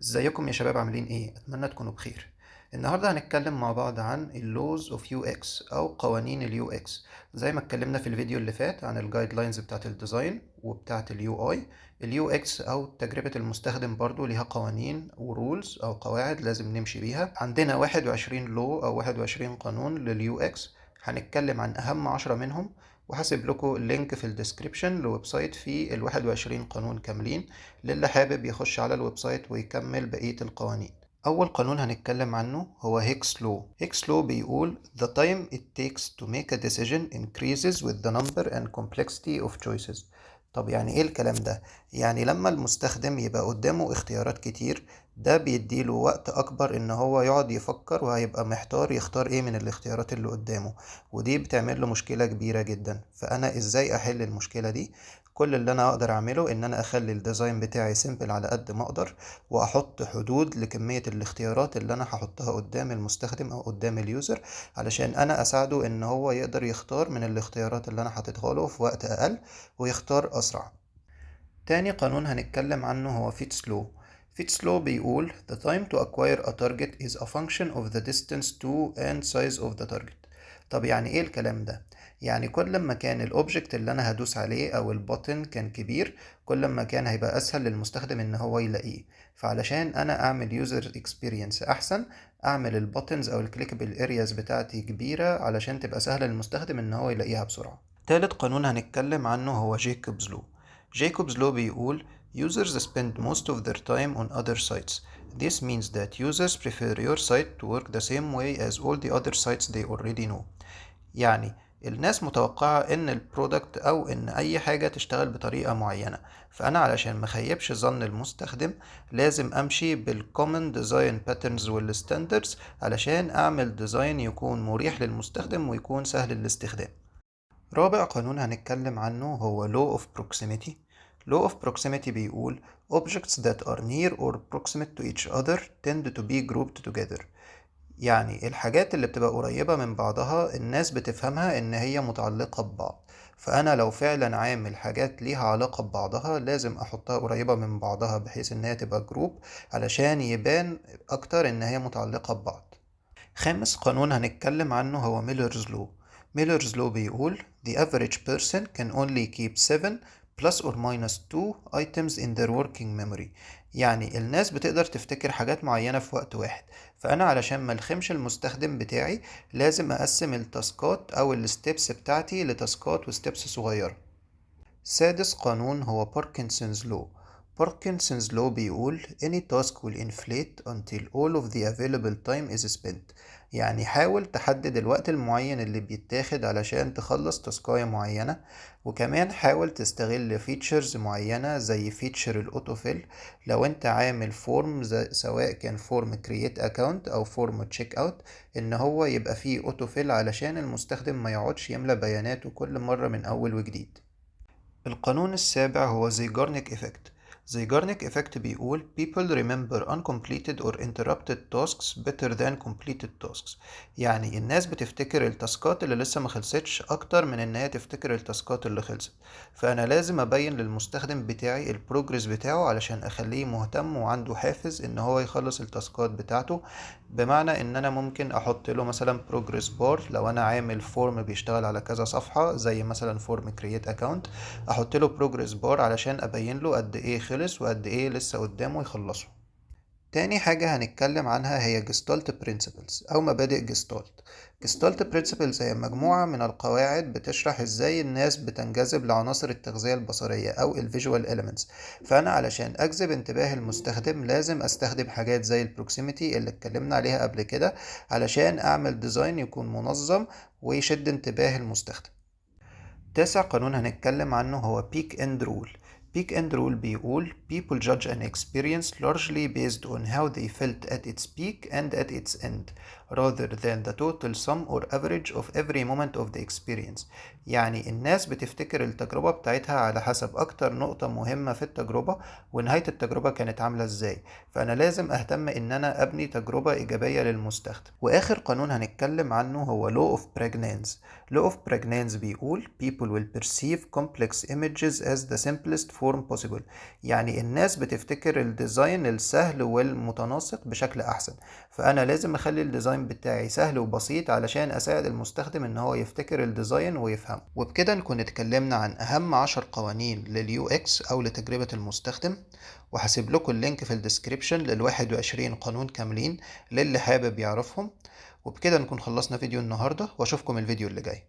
ازيكم يا شباب عاملين ايه؟ اتمنى تكونوا بخير. النهارده هنتكلم مع بعض عن اللوز اوف يو اكس او قوانين اليو اكس. زي ما اتكلمنا في الفيديو اللي فات عن الجايد لاينز بتاعت الديزاين وبتاعت اليو اي. اليو اكس او تجربة المستخدم برضو ليها قوانين ورولز او قواعد لازم نمشي بيها. عندنا 21 لو او 21 قانون لليو اكس. هنتكلم عن اهم 10 منهم، وهسيب لكم اللينك في الديسكريبشن لويب سايت فيه ال 21 قانون كاملين للي حابب يخش على الويب سايت ويكمل بقية القوانين. أول قانون هنتكلم عنه هو هيكس لو. هيكس لو بيقول The time it takes to make a decision increases with the number and complexity of choices. طب يعني ايه الكلام ده؟ يعني لما المستخدم يبقى قدامه اختيارات كتير، ده بيديله وقت أكبر إن هو يقعد يفكر وهيبقى محتار يختار ايه من الاختيارات اللي قدامه، ودي بتعمل له مشكلة كبيرة جدا. فأنا ازاي أحل المشكلة دي؟ كل اللي انا اقدر اعمله ان انا اخلي الديزاين بتاعي سيمبل على قد ما اقدر، واحط حدود لكمية الاختيارات اللي انا هحطها قدام المستخدم او قدام اليوزر، علشان انا اساعده ان هو يقدر يختار من الاختيارات اللي انا حاططها له في وقت اقل ويختار اسرع. تاني قانون هنتكلم عنه هو فيتس لو. فيتس لو بيقول The time to acquire a target is a function of the distance to and size of the target. طب يعني ايه الكلام ده؟ يعني كل ما كان الاوبجكت اللي انا هدوس عليه او البutton كان كبير، كل ما كان هيبقى اسهل للمستخدم ان هو يلاقيه. فعلشان انا اعمل يوزر اكسبيرينس احسن، اعمل البوتنز او الكليكبل ارياز بتاعتي كبيرة علشان تبقى سهلة للمستخدم ان هو يلاقيها بسرعة. تالت قانون هنتكلم عنه هو جيكوبز لو. جيكوبز لو بيقول Users spend most of their time on other sites. This means that users prefer your site to work the same way as all the other sites they already know. يعني الناس متوقعة ان البرودكت او ان اي حاجة تشتغل بطريقة معينة، فانا علشان مخيبش ظن المستخدم لازم امشي بالcommon design patterns والستاندردز علشان اعمل ديزاين يكون مريح للمستخدم ويكون سهل الاستخدام. رابع قانون هنتكلم عنه هو Law of Proximity. Law of Proximity بيقول Objects that are near or proximate to each other tend to be grouped together. يعني الحاجات اللي بتبقى قريبة من بعضها الناس بتفهمها إن هي متعلقة ببعض، فأنا لو فعلا عامل حاجات ليها علاقة ببعضها لازم أحطها قريبة من بعضها بحيث إن هي تبقى جروب علشان يبان أكتر إن هي متعلقة ببعض. خامس قانون هنتكلم عنه هو ميلرز لو. ميلرز لو بيقول The average person can only keep 7 plus or minus 2 items in their working memory. يعني الناس بتقدر تفتكر حاجات معينة في وقت واحد، فأنا علشان ما الخمش المستخدم بتاعي لازم أقسم التاسكات أو الستبس بتاعتي لتاسكات وستبس صغيرة. سادس قانون هو باركنسونز لو. باركنسونز لو بيقول any task will inflate until all of the available time is spent. يعني حاول تحدد الوقت المعين اللي بيتاخد علشان تخلص تاسكاية معينة، وكمان حاول تستغل فيتشرز معينة زي فيتشر الاوتوفيل. لو انت عامل فورم سواء كان فورم create account او فورم check out، ان هو يبقى فيه اوتوفيل علشان المستخدم ما يقعدش يملى بياناته كل مرة من اول وجديد. القانون السابع هو زيجارنيك إفكت. زيجارنيك إفكت بيقول People remember uncompleted or interrupted tasks better than completed tasks. يعني الناس بتفتكر التاسكات اللي لسه ما خلصتش أكتر من إن هي تفتكر التاسكات اللي خلصت، فأنا لازم أبين للمستخدم بتاعي البروجرس بتاعه علشان أخليه مهتم وعنده حافز إن هو يخلص التاسكات بتاعته. بمعنى إن أنا ممكن أحط له مثلا بروجرس بار لو أنا عامل فورم بيشتغل على كذا صفحة زي مثلا فورم create account، احط له بروجرس بار علشان ابين له قد ايه خلص وقد ايه لسه قدامه يخلصه. تاني حاجة هنتكلم عنها هي جستالت برينسيبلز أو مبادئ جستالت. جستالت برينسيبلز هي مجموعة من القواعد بتشرح ازاي الناس بتنجذب لعناصر التغذية البصرية أو الفيجوال إليمنتس. فأنا علشان أجذب انتباه المستخدم لازم أستخدم حاجات زي البروكسيميتي اللي اتكلمنا عليها قبل كده علشان أعمل ديزاين يكون منظم ويشد انتباه المستخدم. تاسع قانون هنتكلم عنه هو Peak End Rule. Peak End Rule بيقول People judge an experience largely based on how they felt at its peak and at its end. rather than the total sum or average of every moment of the experience. يعني الناس بتفتكر التجربة بتاعتها على حسب أكتر نقطة مهمة في التجربة ونهاية التجربة كانت عاملة إزاي. فأنا لازم أهتم إن أنا أبني تجربة إيجابية للمستخدم. وآخر قانون هنتكلم عنه هو Law of Prägnanz. Law of Prägnanz بيقول people will perceive complex images as the simplest form possible. يعني الناس بتفتكر الديزاين السهل والمتناسق بشكل أحسن. فأنا لازم أخلي الديزاين بتاعي سهل وبسيط علشان أساعد المستخدم إن هو يفتكر الديزاين ويفهمه. وبكده نكون اتكلمنا عن أهم 10 قوانين لليو اكس أو لتجربة المستخدم، وهسيب لكم اللينك في الديسكريبشن لل21 قانون كاملين للي حابب يعرفهم. وبكده نكون خلصنا فيديو النهاردة، واشوفكم الفيديو اللي جاي.